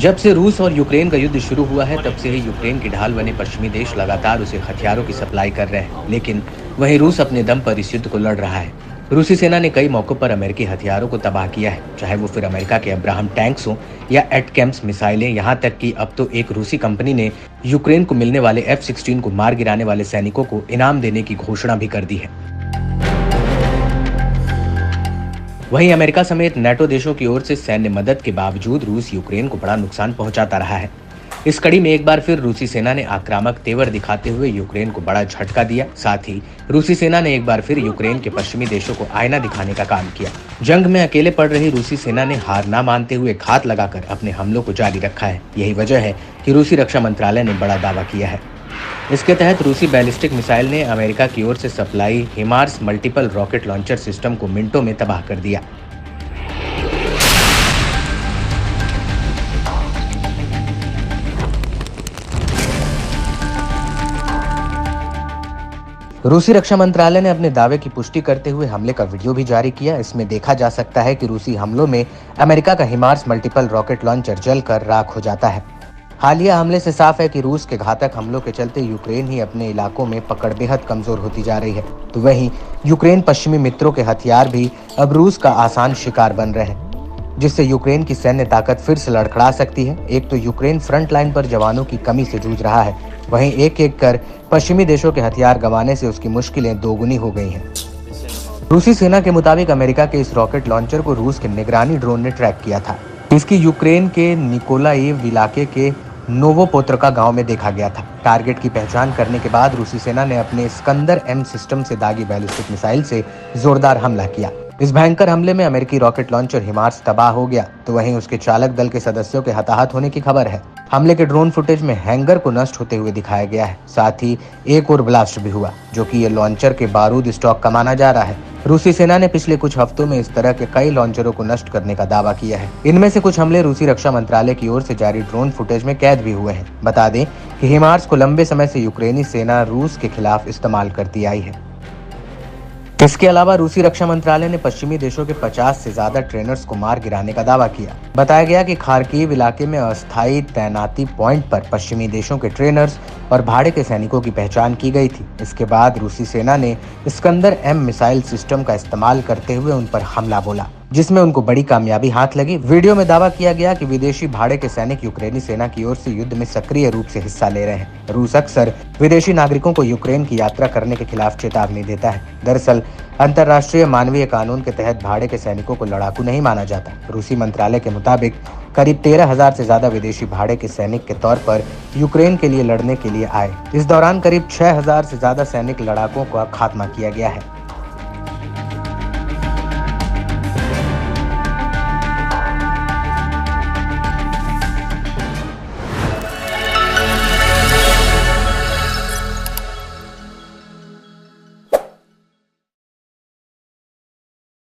जब से रूस और यूक्रेन का युद्ध शुरू हुआ है, तब से ही यूक्रेन की ढाल बने पश्चिमी देश लगातार उसे हथियारों की सप्लाई कर रहे हैं। लेकिन वहीं रूस अपने दम पर इस युद्ध को लड़ रहा है। रूसी सेना ने कई मौकों पर अमेरिकी हथियारों को तबाह किया है, चाहे वो फिर अमेरिका के अब्राहम टैंक्स हों या एटकेम्स मिसाइलें। यहाँ तक कि अब तो एक रूसी कंपनी ने यूक्रेन को मिलने वाले F-16 को मार गिराने वाले सैनिकों को इनाम देने की घोषणा भी कर दी है। वहीं अमेरिका समेत नेटो देशों की ओर से सैन्य मदद के बावजूद रूस यूक्रेन को बड़ा नुकसान पहुंचाता रहा है। इस कड़ी में एक बार फिर रूसी सेना ने आक्रामक तेवर दिखाते हुए यूक्रेन को बड़ा झटका दिया। साथ ही रूसी सेना ने एक बार फिर यूक्रेन के पश्चिमी देशों को आईना दिखाने का काम किया। जंग में अकेले पड़ रही रूसी सेना ने हार ना मानते हुए घात लगाकर अपने हमलों को जारी रखा है। यही वजह है कि रूसी रक्षा मंत्रालय ने बड़ा दावा किया है। इसके तहत रूसी बैलिस्टिक मिसाइल ने अमेरिका की ओर से supply HIMARS multiple rocket launcher system को मिनटों में तबाह कर दिया। रूसी रक्षा मंत्रालय ने अपने दावे की पुष्टि करते हुए हमले का वीडियो भी जारी किया। इसमें देखा जा सकता है कि रूसी हमलों में अमेरिका का हिमार्स मल्टीपल रॉकेट लॉन्चर जलकर राख हो जाता है। हालिया हमले से साफ है कि रूस के घातक हमलों के चलते यूक्रेन ही अपने इलाकों में पकड़ बेहद कमजोर होती जा रही है, तो वहीं यूक्रेन पश्चिमी मित्रों के हथियार भी अब रूस का आसान शिकार बन रहे हैं, जिससे यूक्रेन की सैन्य ताकत फिर से लड़खड़ा सकती है। एक तो यूक्रेन फ्रंट लाइन पर जवानों की कमी से जूझ रहा है, वहीं एक एक कर पश्चिमी देशों के हथियार गंवाने से उसकी मुश्किलें दोगुनी हो गई हैं। रूसी सेना के मुताबिक अमेरिका के इस रॉकेट लॉन्चर को रूस के निगरानी ड्रोन ने ट्रैक किया था। इसकी यूक्रेन के निकोलाइव इलाके के नोवोपोत्रोका गांव में देखा गया था। टारगेट की पहचान करने के बाद रूसी सेना ने अपने स्कंदर M सिस्टम से दागी बैलिस्टिक मिसाइल से जोरदार हमला किया। इस भयंकर हमले में अमेरिकी रॉकेट लॉन्चर हिमार्स तबाह हो गया, तो वहीं उसके चालक दल के सदस्यों के हताहत होने की खबर है। हमले के ड्रोन फुटेज में हैंगर को नष्ट होते हुए दिखाया गया है। साथ ही एक और ब्लास्ट भी हुआ, जो कि ये लॉन्चर के बारूद स्टॉक का माना जा रहा है। रूसी सेना ने पिछले कुछ हफ्तों में इस तरह के कई लॉन्चरों को नष्ट करने का दावा किया है। इनमें से कुछ हमले रूसी रक्षा मंत्रालय की ओर से जारी ड्रोन फुटेज में कैद भी हुए हैं। बता दें कि हिमार्स को लंबे समय से यूक्रेनी सेना रूस के खिलाफ इस्तेमाल करती आई है। इसके अलावा रूसी रक्षा मंत्रालय ने पश्चिमी देशों के 50 से ज्यादा ट्रेनर्स को मार गिराने का दावा किया। बताया गया कि खार्किव इलाके में अस्थायी तैनाती पॉइंट पर पश्चिमी देशों के ट्रेनर्स और भाड़े के सैनिकों की पहचान की गई थी। इसके बाद रूसी सेना ने स्कंदर M मिसाइल सिस्टम का इस्तेमाल करते हुए उन पर हमला बोला, जिसमें उनको बड़ी कामयाबी हाथ लगी। वीडियो में दावा किया गया कि विदेशी भाड़े के सैनिक यूक्रेनी सेना की ओर से युद्ध में सक्रिय रूप से हिस्सा ले रहे हैं। रूस अक्सर विदेशी नागरिकों को यूक्रेन की यात्रा करने के खिलाफ चेतावनी देता है। दरअसल अंतर्राष्ट्रीय मानवीय कानून के तहत भाड़े के सैनिकों को लड़ाकू नहीं माना जाता। रूसी मंत्रालय के मुताबिक करीब 13,000 से ज्यादा विदेशी भाड़े के सैनिक के तौर पर यूक्रेन के लिए लड़ने के लिए आए। इस दौरान करीब 6,000 से ज्यादा सैनिक लड़ाकों का खात्मा किया गया है।